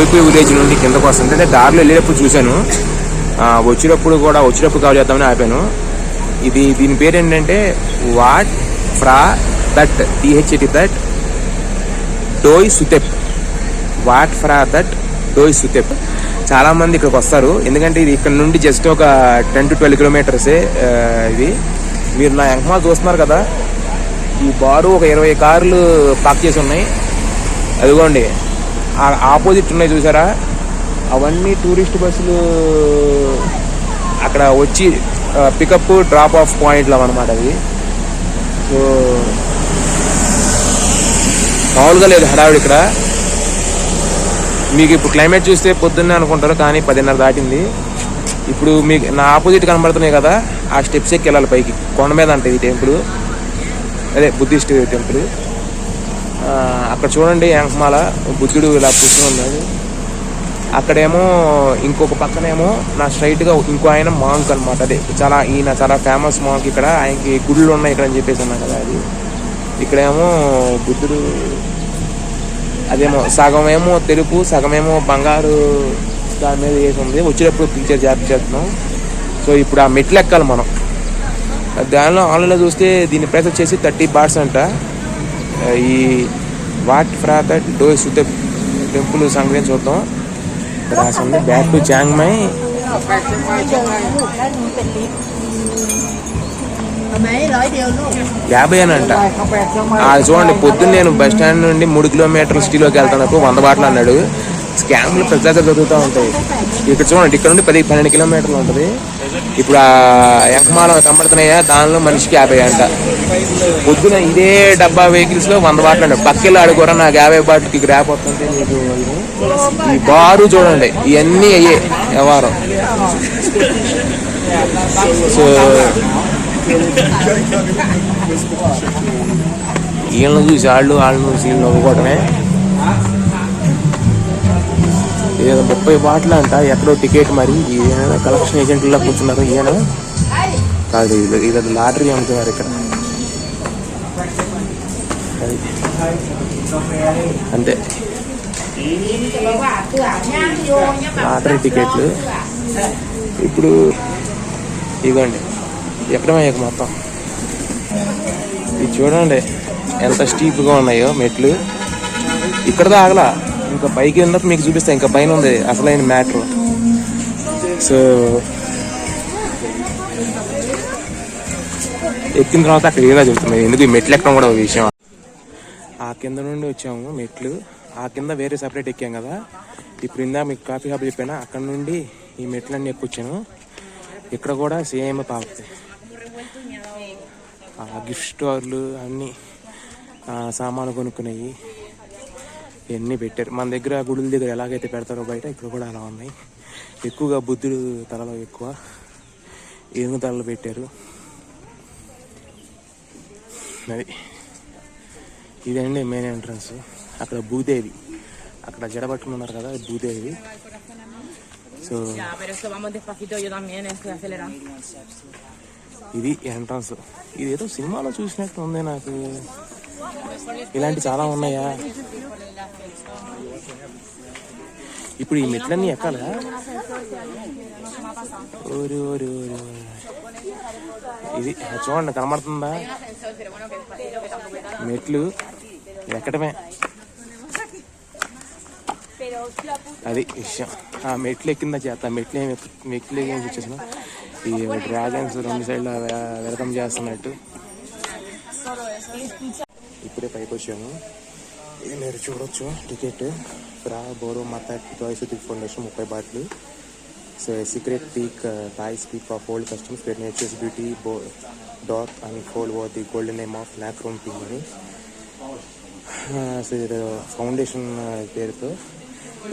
టోయిపీ village నుండి కిందకు వస్తుంది. అంటే దారిలో వెళ్ళేటప్పుడు చూశాను, వచ్చేటప్పుడు కవర్ చేద్దామని ఆపాను. దీని పేరు ఏంటంటే Wat Phra That THAT Doi Suthep. Wat Phra That Doi Suthep. చాలా మంది ఇక్కడికి వస్తారు, ఎందుకంటే ఇది ఇక్కడ నుండి జస్ట్ ఒక 10 to 12 కిలోమీటర్సే. ఇది మీరు నా వెనకమాల చూస్తున్నారు కదా, ఈ బారు ఒక 20 కార్లు పార్క్ చేసి ఉన్నాయి. అదిగోండి ఆపోజిట్ ఉన్నాయి చూసారా, అవన్నీ టూరిస్ట్ బస్సులు అక్కడ వచ్చి పికప్ డ్రాప్ ఆఫ్ పాయింట్లు అన్నమాట అవి. సో మామూలుగా లేదు హడావిడి ఇక్కడ. మీకు ఇప్పుడు క్లైమేట్ చూస్తే పొద్దున్నే అనుకుంటారు, కానీ 10:30 దాటింది. ఇప్పుడు మీకు నా ఆపోజిట్ కనబడుతున్నాయి కదా, ఆ స్టెప్స్ ఎక్కి వెళ్ళాలి పైకి. కొండ మీద అంటే ఈ టెంపుల్, అదే బుద్ధిస్ట్ టెంపుల్. అక్కడ చూడండి వెంకమాల బుద్ధుడు ఇలా కూర్చొని ఉన్నాడు. అక్కడేమో ఇంకొక పక్కనేమో నా స్ట్రైట్గా ఇంకో ఆయన మాంక్ అనమాట. అదే ఈయన చాలా ఫేమస్ మాంక్. ఇక్కడ ఆయనకి గుళ్ళు ఉన్నాయి ఇక్కడ అని చెప్పేసి అన్నా కదా, అది ఇక్కడేమో బుద్ధుడు. అదేమో సగం ఏమో తెలుపు, సగమేమో బంగారు దాని మీద వేసి ఉంది. వచ్చేటప్పుడు పిక్చర్ చేస్తున్నాం. సో ఇప్పుడు ఆ మెట్లు ఎక్కాలి మనం. దానిలో ఆన్లైన్లో చూస్తే దీని ప్రైస్ వచ్చేసి 30 బాట్స్ అంట. ఈ what Phra That Doi సుతెప్ temple సంగతి చూద్దాం. రాసింది బ్యాక్ టు చాంగ్ మై. 50 అని అంట. అది చూడండి, పొద్దున్న నేను బస్ స్టాండ్ నుండి 3 కిలోమీటర్ల సిటీలోకి వెళ్తాను, 100 బాటలు అన్నాడు. స్కామ్లు ప్రతి జరుగుతూ ఉంటాయి. ఇక్కడ చూడండి, ఇక్కడ నుండి 10-12 కిలోమీటర్లు ఉంటుంది. ఇప్పుడు ఆ వెంకమాల కనబడుతున్నాయా, దానిలో మనిషికి 50 అంట. పొద్దున ఇదే డబ్బా వెహికల్స్ లో 100 బాటలు అండి. పక్కెళ్ళి ఆడుకోరా, నాకు 50 బాటలకి గ్రాప్ వస్తుంటే మీకు. ఈ బారు చూడండి, ఇవన్నీ అయ్యే వ్యవహారం. సో వీళ్ళని చూసి వాళ్ళని చూసి వీళ్ళు నవ్వుకోవటమే. ఏదో 30 బాటలు అంట, ఎక్కడో టికెట్. మరి ఈయన కలెక్షన్ ఏజెంట్లా కూర్చున్నారు. ఈయన కాదు, ఇది లాటరీ అమ్ముతున్నారు ఇక్కడ. అంతే, లాటరీ టికెట్లు. ఇప్పుడు ఇదిగోండి ఎక్కడమే మొత్తం. ఇది చూడండి ఎంత స్టీప్గా ఉన్నాయో మెట్లు. ఇక్కడతో ఆగలా, ఇంకా పైకి ఉన్నప్పుడు మీకు చూపిస్తా. ఇంకా పైన ఉంది అసలైన మ్యాటర్. సో ఎక్కిన తర్వాత అక్కడ ఏదో చెబుతున్నాయి, ఎందుకు ఈ మెట్లు ఎక్కడం కూడా ఒక విషయం. ఆ కింద నుండి వచ్చాము మెట్లు, ఆ కింద వేరే సపరేట్ ఎక్కాం కదా. ఇప్పుడు ఇందా మీకు కాఫీ షాప్ చెప్పాను, అక్కడ నుండి ఈ మెట్లన్నీ ఎక్కువచ్చాను. ఇక్కడ కూడా సేమ్ పాపే, గిఫ్ట్ స్టోర్లు అన్నీ సామాన్లు కొనుక్కునేవి ఇవన్నీ పెట్టారు. మన దగ్గర గుడుల దగ్గర ఎలాగైతే పెడతారో బయట, ఇక్కడ కూడా అలా ఉన్నాయి. ఎక్కువగా బుద్ధుడు తలలో ఎక్కువ ఏనుగు తలలు పెట్టారు. అది ఇదండి మెయిన్ ఎంట్రన్స్. అక్కడ భూదేవి, అక్కడ జడబట్టుకుని ఉన్నారు కదా, భూదేవి. సో ఇది ఎంట్రన్స్. ఇది ఏదో సినిమాలో చూసినట్టు ఉంది నాకు. ఇలాంటి చాలా ఉన్నాయా. ఇప్పుడు ఈ మెట్లన్నీ ఎక్కాలా? ఓరి ఓరి ఓరి, ఇది చూడండి కనబడుతుందా మెట్లు ఎక్కడమే. అది విషయం. ఆ మెట్లు ఎక్కిందా చేత మెట్లు ఏమి వచ్చేసిన ఈ డ్రాగన్స్ 2 సైడ్ల వెల్కమ్ చేస్తున్నట్టు. ఇప్పుడే పైకి వచ్చాము. ఇది మీరు చూడొచ్చు టికెట్. ఫ్రా బోరో మాతా డోయ్ సుతెప్ ఫౌండేషన్ 30 బాట్లు. సో సీక్రెట్ పీక్ థాయిస్ peak of old customs for nature's beauty dot and fold over the golden name of నాక్రోమ్ పింగ్ అని. సో ఇది ఫౌండేషన్ పేరుతో.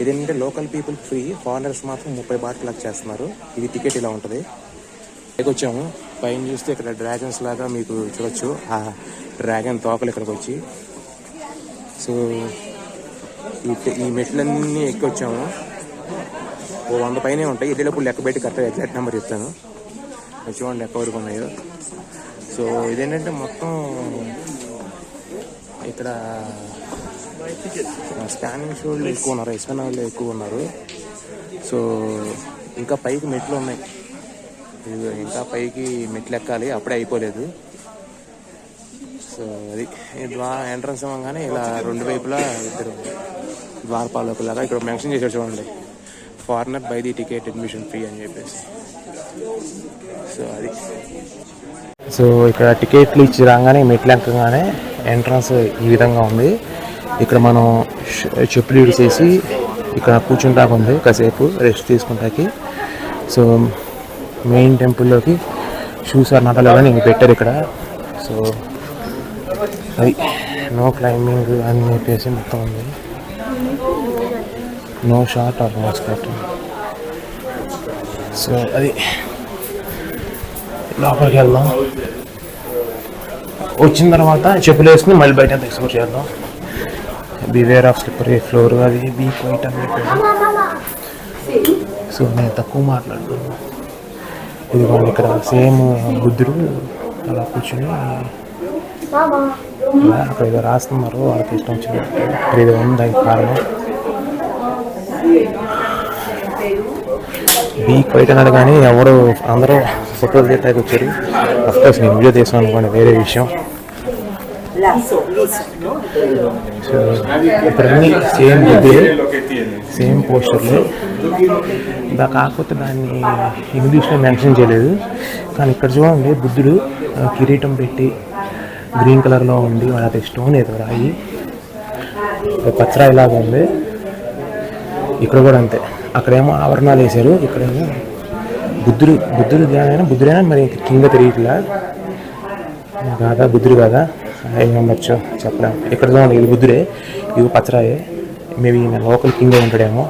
ఇదేంటంటే లోకల్ పీపుల్ ఫ్రీ, ఫారినర్స్ మాత్రం 30 బాట్లు చేస్తున్నారు. ఇది టికెట్ ఇలా ఉంటుంది. పైకి వచ్చాము. పైన చూస్తే ఇక్కడ డ్రాగన్స్ లాగా మీకు చూడొచ్చు, ఆ డ్రాగన్ తోకలు ఇక్కడికి వచ్చి. సో ఈ మెట్లన్నీ ఎక్కి వచ్చాము. 100 పైనే ఉంటాయి. వెళ్ళేటప్పుడు లెక్క పెట్టి కరెక్ట్గా ఎగ్జాక్ట్ నెంబర్ చెప్తాను. చూడండి లెక్క వరకు ఉన్నాయో. సో ఇదేంటంటే మొత్తం ఇక్కడ స్పానిష్ వాళ్ళు ఎక్కువ ఉన్నారు, ఎస్పెన్ వాళ్ళు ఎక్కువ ఉన్నారు. సో ఇంకా పైకి మెట్లు ఉన్నాయి, ఇంకా పైకి మెట్లు ఎక్కాలి, అప్పుడే అయిపోలేదు. సో అది ఎంట్రన్స్ అవ్వగానే ఇలా రెండు వైపులా ఇద్దరు ద్వారపాలకులాగా ఇక్కడ మెన్షన్ చేశారు చూడండి, foreigner by the ticket admission free అని చెప్పేసి. సో అది సో ఇక్కడ టికెట్లు ఇచ్చి రాగానే మెట్లు ఎక్కగానే ఎంట్రన్స్ ఈ విధంగా ఉంది. ఇక్కడ మనం చెప్పులు ఇడిసేసి ఇక్కడ కూర్చుంటాకు ఉంది, కాసేపు రెస్ట్ తీసుకుంటాకి. సో మెయిన్ టెంపుల్లోకి షూస్ ఆర్ నాట్ అలౌడ్ అని పెట్టారు ఇక్కడ. సో అది నో క్లైంబింగ్ అని చెప్పేసి మొత్తం ఉంది, no short or no skirt. So అది లోపలికి వెళ్దాం. వచ్చిన తర్వాత చెప్పులు వేసుకుని మళ్ళీ బయట ఎక్స్ప్లోర్ చేద్దాం. బివేర్ ఆఫ్ స్లిప్పరీ ఫ్లోర్, అది బీ క్వైట్ అని చెప్పారు. సో నేను తక్కువ మాట్లాడుతున్నాను. ఇది వాళ్ళు ఇక్కడ సేమ్ బుద్ధుడు అలా కూర్చుని అక్కడ ఏదో రాస్తున్నారు, వాళ్ళకి ఇష్టం వచ్చినట్టు ఏదో ఉంది దానికి కారణం. బీ క్వైట్ అన్నాడు కానీ ఎవరు అందరూ ఫోటోలు తీయడానికి వచ్చారు. అఫ్కోర్స్ నేను వీడియో తీసాను అనుకోండి, వేరే విషయం. సో ఇక్కడ సేమ్ బుద్ధుడు, సేమ్ పోస్టర్లు, కాకపోతే దాన్ని ఇంగ్లీష్లో మెన్షన్ చేయలేదు. కానీ ఇక్కడ చూడండి బుద్ధుడు కిరీటం పెట్టి గ్రీన్ కలర్లో ఉంది, అది స్టోన్ ఏదో రాయి పచ్చరాయిలాగా ఉంది. ఇక్కడ కూడా అంతే, అక్కడేమో ఆవరణాలు వేశారు, ఇక్కడేమో బుద్ధుడైనా మరి కింద తిరిగిట్లా కాదా, బుద్ధుడు కాదా ఏం నమ్మచ్చు చెప్పలేము. ఇక్కడ చూడండి ఇది బుద్ధుడే, ఇవి పచ్చరాయే, మేబీ లోకల్ కింగ్ ఉంటాడేమో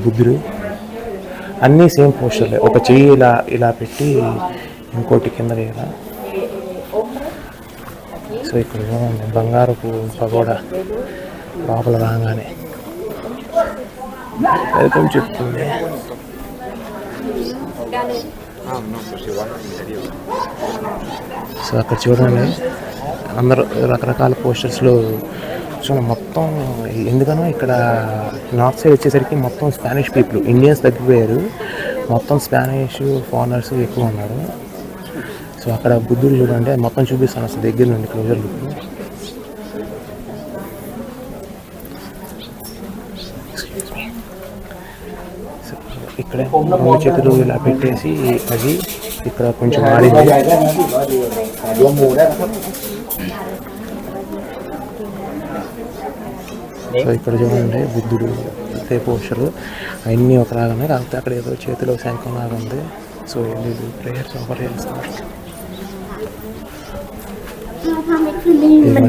బుద్ధుడు. అన్నీ సేమ్ పోస్టర్లే, ఒక చెయ్యి ఇలా పెట్టి ఇంకోటి కింద వేయాల. సో ఇక్కడ చూడండి బంగారపు పగోడా లోపల రాగానే వెల్కమ్ చెప్తుంది. సో అక్కడ చూడండి అందరూ రకరకాల పోస్టర్స్లో చూడండి. మొత్తం ఎందుకనో ఇక్కడ నార్త్ సైడ్ వచ్చేసరికి మొత్తం స్పానిష్ పీపుల్, ఇండియన్స్ తగ్గిపోయారు, మొత్తం స్పానిష్ ఫారినర్స్ ఎక్కువ ఉన్నారు. సో అక్కడ బుద్ధుడు చూడండి, మొత్తం చూపిస్తాను అసలు దగ్గర నుండి క్లోజర్ లుక్. ఇక్కడ రెండు చేతులు ఇలా పెట్టేసి అది ఇక్కడ కొంచెం మారింది. సో ఇక్కడ చూడండి బుద్ధుడు అయితే పోస్టర్లు అన్నీ ఒకలాగానే, కాకపోతే అక్కడ ఏదో చేతిలో శంఖం లాగా ఉంది. సో వీళ్ళు ప్రేయర్స్ ఆఫర్ చేస్తున్నారు.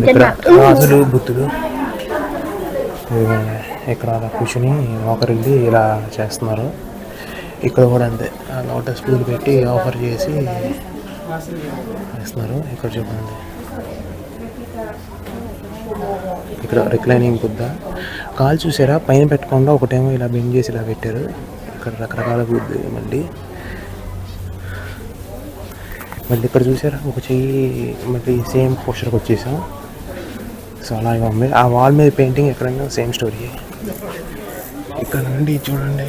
ఇక్కడ రాజులు బుద్ధుడు ఇక్కడ అలా కూర్చుని ఒకరిల్లి ఇలా చేస్తున్నారు. ఇక్కడ కూడా అంతే, లోటస్ పూలు పెట్టి ఆఫర్ చేసి వేస్తున్నారు. ఇక్కడ చూడండి ఇక్కడ రిక్లైనింగ్ బుద్ధ, కాలు చూసారా పైన పెట్టకుండా ఒకటేమో ఇలా బెండ్ చేసి ఇలా పెట్టారు. ఇక్కడ రకరకాల బుద్ధి మళ్ళీ ఇక్కడ చూసారా ఒక చెయ్యి మళ్ళీ సేమ్ పోస్టర్కి వచ్చేసాం. సో అలాగే ఉంది. ఆ వాల్ మీద పెయింటింగ్ ఎక్కడైనా సేమ్ స్టోరీ. ఇక్కడ నుండి చూడండి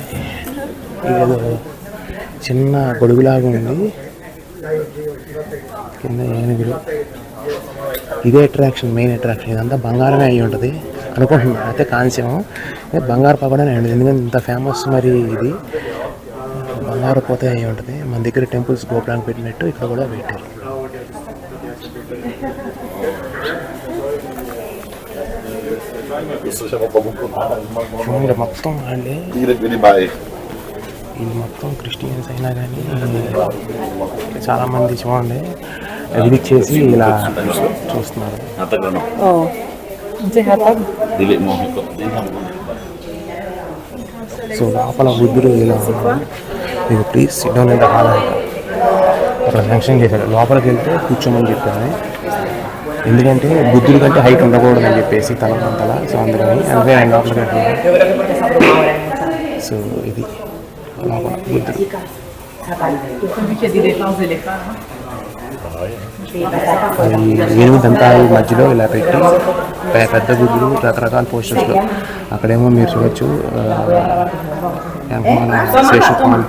ఏదో చిన్న గొడుగులాగా ఉంది, కింద ఏనుగులు. ఇదే అట్రాక్షన్, మెయిన్ అట్రాక్షన్. ఇదంతా బంగారమే అయ్యి ఉంటుంది అనుకుంటున్నాను, అయితే కాన్సెప్ట్ బంగారు పగడనే అయ్యి ఉంటుంది. ఎందుకంటే ఇంత ఫేమస్ మరి ఇది బంగారు పోతే అయ్యి ఉంటుంది. మన దగ్గర టెంపుల్స్ గోపురానికి పెట్టినట్టు ఇక్కడ కూడా పెట్టారు. చూడండి మొత్తం వాళ్ళే, వీళ్ళు మొత్తం క్రిస్టియన్స్ అయినా కానీ చాలామంది చూడండి విజిట్ చేసి ఇలా చూస్తున్నారు. సో లోపల బుద్ధుడు ఇలా ఉన్నారు. ఇది ప్లీజ్ సిట్ డౌన్ అంటే కాదంట, అక్కడ మెన్షన్ చేశాడు. లోపలికి వెళ్తే కూర్చోమని చెప్పాను, ఎందుకంటే బుద్ధుడి కంటే హైట్ ఉండకూడదు అని చెప్పేసి తల. సో అందుకని నేను లోపలికి వెళ్తున్నాను. సో ఇది లోపల బుద్ధుడు. అది ఏనుగు దంతాలు మధ్యలో ఇలా పెట్టి పెద్ద గుడ్లు రకరకాల పోస్టర్స్లో అక్కడేమో మీరు చూడొచ్చు మన శేషుపాల్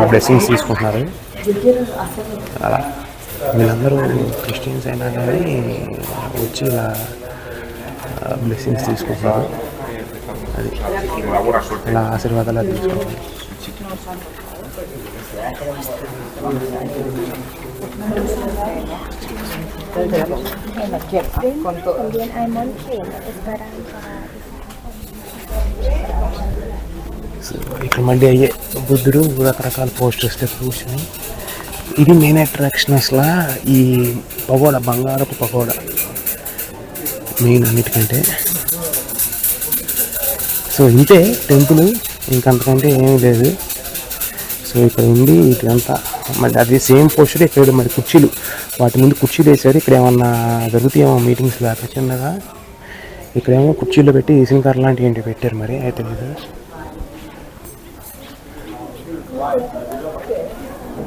బ్లెస్సింగ్స్ తీసుకుంటున్నారు. అలా వీళ్ళందరూ క్రిస్టియన్స్ అయినా కానీ వచ్చి ఇలా బ్లెస్సింగ్స్ తీసుకుంటున్నారు. అది ఇలా ఆశీర్వాదాలు తీసుకుంటున్నారు. ఇక్కడ మళ్ళీ అయ్యే బుద్ధుడు రకరకాల పోస్టర్స్లో కూర్చొని ఇది మెయిన్ అట్రాక్షన్ అసలు ఈ పగోడ బంగారపు పగోడ మెయిన్ అన్నిటికంటే. సో ఇంతే టెంపుల్, ఇంకంతకంటే ఏమీ లేదు. సో ఇక్కడ ఉండి ఇదంతా మళ్ళీ అది సేమ్ పోస్టర్ ఇక్కడ మరి కుర్చీలు వాటి ముందు కుర్చీలు వేసారు. ఇక్కడ ఏమన్నా జరుగుతాయేమో మీటింగ్స్ లాగా చిన్నగా. ఇక్కడేమో కుర్చీలో పెట్టి ఈసిన్ కార్ లాంటివి ఏంటి పెట్టారు, మరి అయితే లేదు.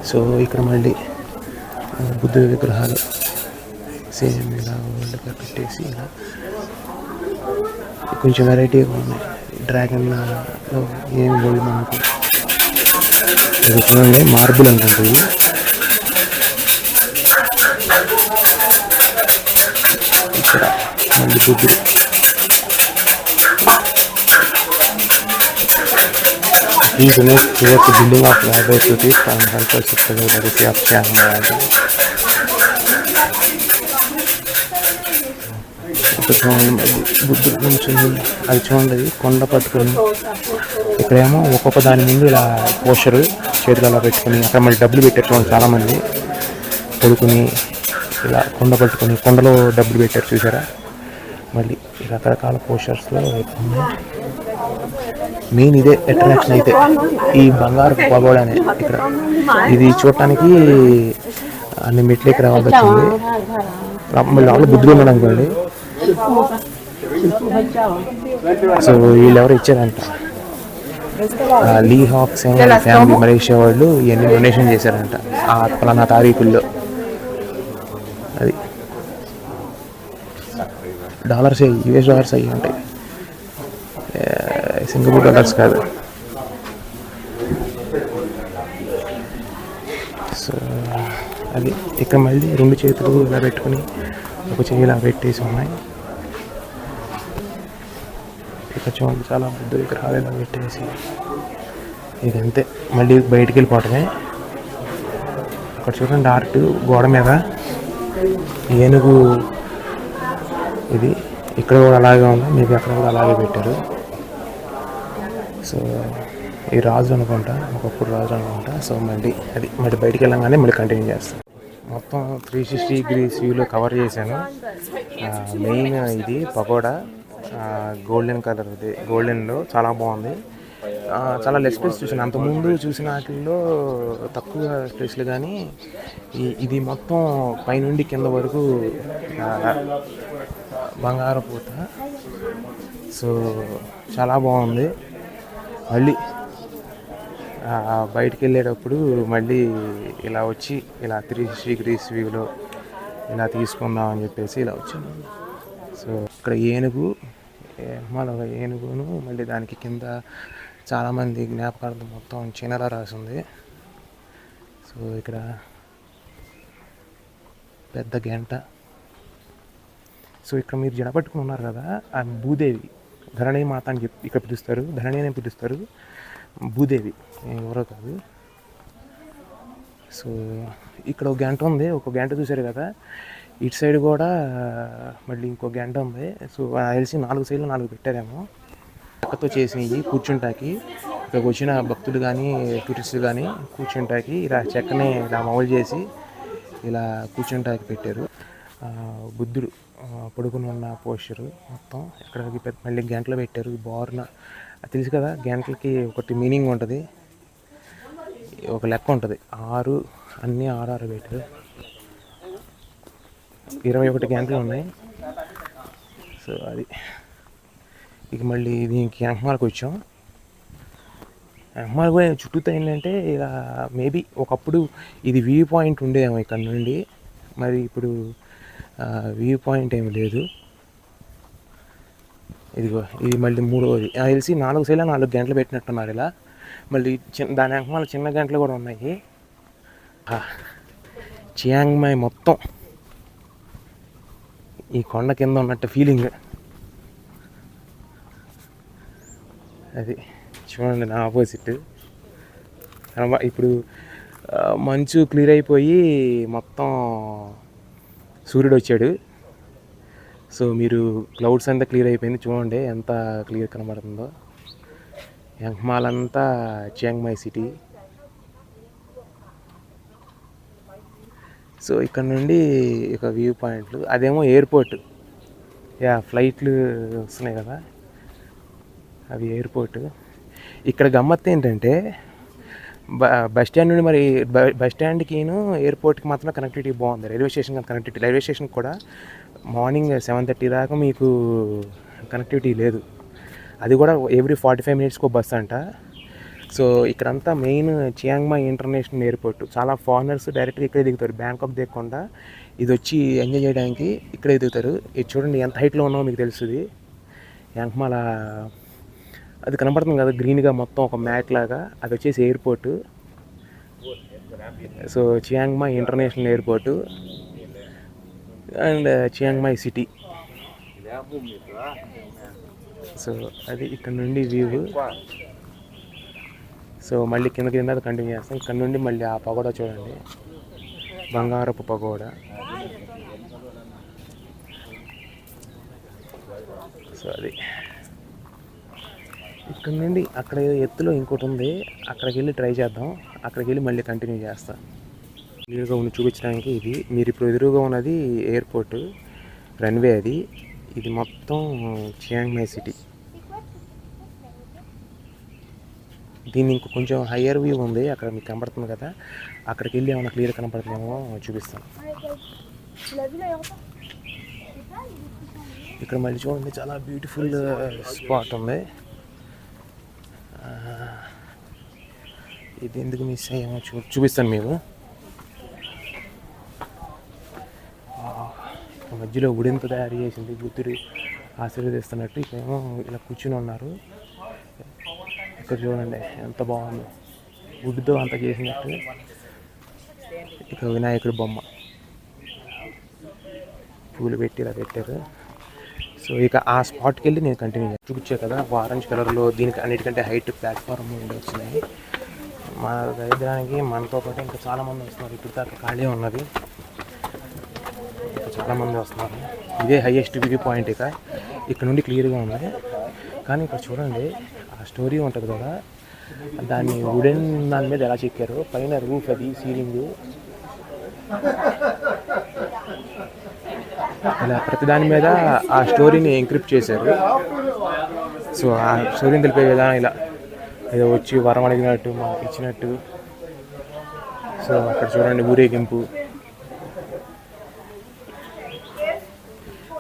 సో ఇక్కడ మళ్ళీ బుద్ధుడి విగ్రహాలు సేమ్ ఇలా వరల్డ్గా పెట్టేసి ఇలా కొంచెం వెరైటీగా ఉన్నాయి. డ్రాగన్ ఏం పోయి మనకు ఇది చూడండి, మార్బుల్ అనుకుంటుంది. ఇక్కడ మళ్ళీ బుద్ధుడు These units towards the building of library cities and help us to the legacy of Chiang Mai. బుద్ధుడు నుంచి అది చూడండి, కొండ పట్టుకొని ఇక్కడేమో ఒక్కొక్క దాని ముందు ఇలా పోస్టరు చేతులు అలా పెట్టుకుని అక్కడ మళ్ళీ డబ్బులు పెట్టారు చూడండి. చాలామంది పడుకుని ఇలా కొండ పట్టుకొని కొండలో డబ్బులు పెట్టారు చూసారా. మళ్ళీ రకరకాల పోస్టర్స్లో మెయిన్ ఇదే అట్రాక్షన్ అయితే ఈ బంగారు పగోడానే. ఇక్కడ ఇది చూడటానికి అన్ని మెట్లకి రావాల్సి వచ్చింది. మళ్ళీ లోపల బుద్ధుడు ఉన్నాడు అనుకోండి. సో వీళ్ళు ఎవరు ఇచ్చారంట, లీ హాక్స్ ఫ్యామిలీ మలేషియా వాళ్ళు ఇవన్నీ డొనేషన్ చేశారంట ఆ పలానా తారీఖుల్లో. అది డాలర్స్ US డాలర్స్ అయ్యి ఉంటాయి, సింగపూర్ డాలర్స్ కాదు. సో అది ఇక్కడ మళ్ళీ రెండు చేతులు ఇలా పెట్టుకుని ఒక చెయ్యి ఇలా పెట్టేసి ఉన్నాయి. ఇక్కడ చూడండి చాలా బుద్ధ విగ్రహాలు ఇలా పెట్టేసి ఇదంతే. మళ్ళీ బయటికి వెళ్ళిపోవటమే. అక్కడ చూడండి ఆర్ట్ గోడ మీద ఏనుగు, ఇది ఇక్కడ కూడా అలాగే ఉంది, మీకు అక్కడ కూడా అలాగే పెట్టారు. సో ఈ రాజు అనుకుంటా, ఒకప్పుడు రాజు అనుకుంటా. సో మళ్ళీ బయటికి వెళ్ళంగానే మళ్ళీ కంటిన్యూ చేస్తాను. మొత్తం 360 degrees వ్యూలో కవర్ చేశాను. మెయిన్ ఇది పకోడా గోల్డెన్ కలర్, ఇది గోల్డెన్లో చాలా బాగుంది. చాలా లెస్ ప్లేస్ చూసాను, అంతకుముందు చూసిన వాటిల్లో తక్కువ ప్లేస్లు, కానీ ఇది మొత్తం పైనుండి కింద వరకు బంగారు పూత. సో చాలా బాగుంది. మళ్ళీ బయటికి వెళ్ళేటప్పుడు మళ్ళీ ఇలా వచ్చి ఇలా 360 degrees వ్యూలో ఇలా తీసుకుందాం అని చెప్పేసి ఇలా వచ్చాను. సో ఇక్కడ ఏనుగు, మరొక ఏనుగును, మళ్ళీ దానికి కింద చాలామంది జ్ఞాపకార్థం మొత్తం చీనలా రాసింది. సో ఇక్కడ పెద్ద గంట. సో ఇక్కడ మీరు జడపట్టుకుని ఉన్నారు కదా, ఆ భూదేవి ధరణి మాత అని చెప్పి ఇక్కడ పిలుస్తారు, ధరణి అని పిలుస్తారు. భూదేవి ఎవరో కాదు. సో ఇక్కడ ఒక గంట ఉంది, ఒక గంట చూసారు కదా, ఇటు సైడ్ కూడా మళ్ళీ ఇంకో గంట ఉంది. సో తెలిసి 4 సైడ్లు 4 పెట్టారేమో. చెక్కతో చేసినవి కూర్చుంటాకి, ఇక్కడికి వచ్చిన భక్తులు కానీ టూరిస్టులు కానీ కూర్చుంటాకి ఇలా చెక్కని ఇలా మౌలు చేసి ఇలా కూర్చుంటాకి పెట్టారు. బుద్ధుడు పడుకుని ఉన్న పోస్చరు మొత్తం ఇక్కడికి మళ్ళీ గంటలు పెట్టారు. బారున తెలుసు కదా, గంటలకి ఒకటి మీనింగ్ ఉంటుంది, ఒక లెక్క ఉంటుంది. 6 అన్నీ 6 పెట్టారు. 21 గంటలు ఉన్నాయి. సో అది ఇక మళ్ళీ దీనికి వెనకమాలకు వచ్చాం. అమ్మాయి కూడా చుట్టూతో ఏంటంటే ఇక మేబీ ఒకప్పుడు ఇది వ్యూ పాయింట్ ఉండేదేమో ఇక్కడ నుండి, మరి ఇప్పుడు వ్యూ పాయింట్ ఏమి లేదు. ఇదిగో ఇది మళ్ళీ మూడవది, తెలిసి 4 సైడ్ల 4 గంటలు పెట్టినట్టున్నారు ఇలా. మళ్ళీ దాని వెనకాల చిన్న గంటలు కూడా ఉన్నాయి. చియాంగ్ మాయ్ మొత్తం ఈ కొండ కింద ఉన్నట్టు ఫీలింగ్. అది చూడండి నా ఆపోజిట్. ఇప్పుడు మంచు క్లియర్ అయిపోయి మొత్తం సూర్యుడు వచ్చాడు. సో మీరు క్లౌడ్స్ అంతా క్లియర్ అయిపోయింది, చూడండి ఎంత క్లియర్ కనబడుతుందో. యాంగ్మాల్ అంతా చియాంగ్ మాయ్ సిటీ. సో ఇక్కడ నుండి ఇక వ్యూ పాయింట్లు, అదేమో ఎయిర్పోర్ట్. ఫ్లైట్లు వస్తున్నాయి కదా, అవి ఎయిర్పోర్ట్. ఇక్కడ గమ్మత్తు ఏంటంటే బస్ స్టాండ్ నుండి మరి బస్ స్టాండ్కిను ఎయిర్పోర్ట్కి మాత్రమే కనెక్టివిటీ బాగుంది. Railway station connectivity, railway station కూడా మార్నింగ్ 7:30 దాకా మీకు కనెక్టివిటీ లేదు. అది కూడా ఎవ్రీ 45 మినిట్స్కి బస్ అంట. సో ఇక్కడంతా main Chiang Mai international airport. చాలా ఫారినర్స్ డైరెక్ట్గా ఇక్కడే దిగుతారు, బ్యాంకాక్ దిగకుండా ఇది వచ్చి ఎంజాయ్ చేయడానికి ఇక్కడే దిగుతారు. ఇది చూడండి ఎంత హైట్లో ఉన్నామో మీకు తెలుస్తుంది. యాంగ్మాల్ అది కనబడుతుంది కదా గ్రీన్గా మొత్తం ఒక మ్యాట్ లాగా, అది వచ్చేసి airport. So Chiang Mai international airport and Chiang Mai city. So అది ఇక్కడ నుండి వ్యూ. సో మళ్ళీ కిందకి కంటిన్యూ చేస్తాం. ఇక్కడ నుండి మళ్ళీ ఆ పగోడా చూడండి, బంగారపు పగోడా. సో అది ఇక్కడ నుండి అక్కడ ఎత్తులో ఇంకోటి ఉంది, అక్కడికి వెళ్ళి ట్రై చేద్దాం. అక్కడికి వెళ్ళి మళ్ళీ కంటిన్యూ చేస్తాం. క్లియర్గా ఉండి చూపించడానికి ఇది. మీరు ఇప్పుడు ఎదురుగా ఉన్నది ఎయిర్పోర్ట్ రన్వే, అది. ఇది మొత్తం చియాంగ్ మాయ్ సిటీ. దీన్ని ఇంకో కొంచెం హయ్యర్ వ్యూ ఉంది, అక్కడ మీకు కనబడుతుంది కదా, అక్కడికి వెళ్ళి ఏమైనా క్లియర్ కనబడుతుందేమో చూపిస్తాను. ఇక్కడ మళ్ళీ చూడండి చాలా బ్యూటిఫుల్ స్పాట్ ఉంది. ఇది ఎందుకు మిస్ అయ్యామో చూపిస్తాను మీకు. మధ్యలో ఉడెంతో తయారు చేసింది, బుద్ధుడు ఆశీర్వదిస్తున్నట్టు. ఇక్కడేమో ఇలా కూర్చుని ఉన్నారు. ఇక్కడ చూడండి ఎంత బాగుంది, వుడ్తో అంత చేసినట్టు. ఇక వినాయకుడి బొమ్మ పూలు పెట్టి ఇలా పెట్టారు. సో ఇక ఆ స్పాట్కి వెళ్ళి నేను కంటిన్యూ చూపించాను కదా, ఆరెంజ్ కలర్లో దీనికి అన్నిటికంటే హైట్ ప్లాట్ఫామ్ ఉండి వచ్చినాయి. మా దరిద్రానికి మనతో పాటు ఇంకా చాలామంది వస్తున్నారు. ఇప్పుడు దాకా ఖాళీ ఉన్నది, ఇంకా చాలామంది వస్తున్నారు. ఇదే హైయెస్ట్ వ్యూ పాయింట్. ఇక ఇక్కడ నుండి క్లియర్గా ఉంది. కానీ ఇక్కడ చూడండి ఆ స్టోరీ ఉంటుంది కదా, దాన్ని వుడెన్ దాని మీద ఎలా చెక్కారు. పైన రూఫ్, అది సీలింగ్, ఇలా ప్రతి దాని మీద ఆ స్టోరీని ఎంక్రిప్ట్ చేశారు. సో ఆ స్టోరీని తెలిపే విధానం ఇలా ఏదో వచ్చి వరం అడిగినట్టు మాకు ఇచ్చినట్టు. సో అక్కడ చూడండి ఊరేగింపు.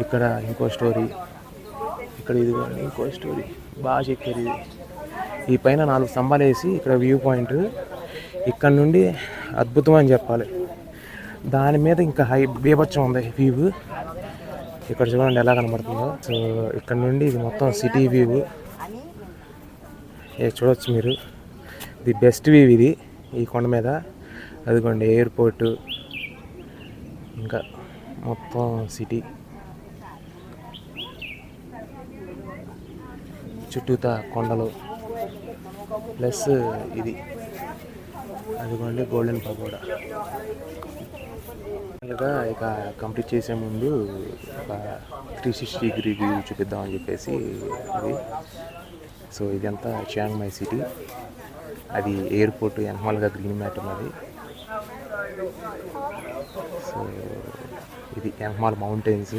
ఇక్కడ ఇంకో స్టోరీ, ఇక్కడ ఇది ఇంకో స్టోరీ బాగా చెక్కారు. ఇది ఈ పైన 4 స్తంభాలు వేసి ఇక్కడ వ్యూ పాయింట్. ఇక్కడ నుండి అద్భుతం అని చెప్పాలి. దాని మీద ఇంకా బీభత్సం ఉంది వ్యూ. ఇక్కడ చూడండి ఎలా కనబడుతుందో. సో ఇక్కడ నుండి ఇది మొత్తం సిటీ వ్యూ చూడవచ్చు మీరు. ది బెస్ట్ వ్యూ ఇది ఈ కొండ మీద. అదిగోండి ఎయిర్పోర్టు, ఇంకా మొత్తం సిటీ, చుట్టూతా కొండలు, ప్లస్ ఇది అదిగోండి గోల్డెన్ పగోడా. ఇక కంప్లీట్ చేసే ముందు ఒక 360 వ్యూ చూపిద్దామని చెప్పేసి ఇది. సో ఇదంతా చియాంగ్ మాయ్ సిటీ, అది ఎయిర్పోర్ట్, ఎన్మాల్గా గ్రీన్ మ్యాట్ ఉన్నది. సో ఇది యాంగ్మాల్ మౌంటైన్స్.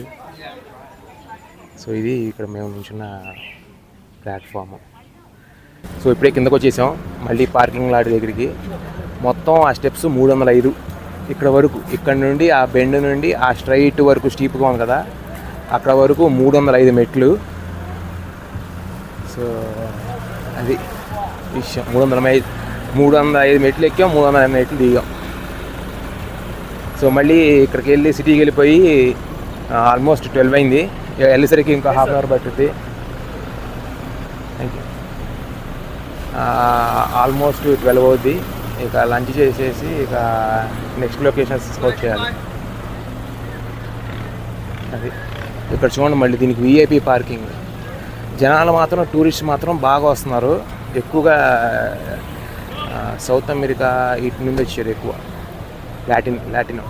సో ఇది ఇక్కడ మేము నుంచున్న ప్లాట్ఫామ్. సో ఇప్పుడే కిందకు వచ్చేసాం మళ్ళీ పార్కింగ్ లాట్ దగ్గరికి. మొత్తం ఆ స్టెప్స్ 305 ఇక్కడ వరకు. ఇక్కడ నుండి ఆ బెండ్ నుండి ఆ స్ట్రైట్ వరకు స్టీప్గా ఉంది కదా, అక్కడ వరకు 305 మెట్లు. సో అది విషయం. 305 మెట్లు ఎక్కాం, 305 మెట్లు దిగాం. సో మళ్ళీ ఇక్కడికి వెళ్ళి సిటీకి వెళ్ళిపోయి ఆల్మోస్ట్ 12 అయింది. వెళ్ళేసరికి ఇంకా హాఫ్ అన్ అవర్ పట్టుద్ది. Thank you. ఆల్మోస్ట్ 12 అవుద్ది. ఇక లంచ్ చేసేసి ఇక నెక్స్ట్ లొకేషన్స్ స్కౌట్ చేయాలి. అది ఇక్కడ చూడండి, మళ్ళీ దీనికి విఐపి పార్కింగ్. జనాలు మాత్రం, టూరిస్ట్ మాత్రం బాగా వస్తున్నారు. ఎక్కువగా సౌత్ అమెరికా ఇటు నుండి వచ్చారు ఎక్కువ, లాటినో.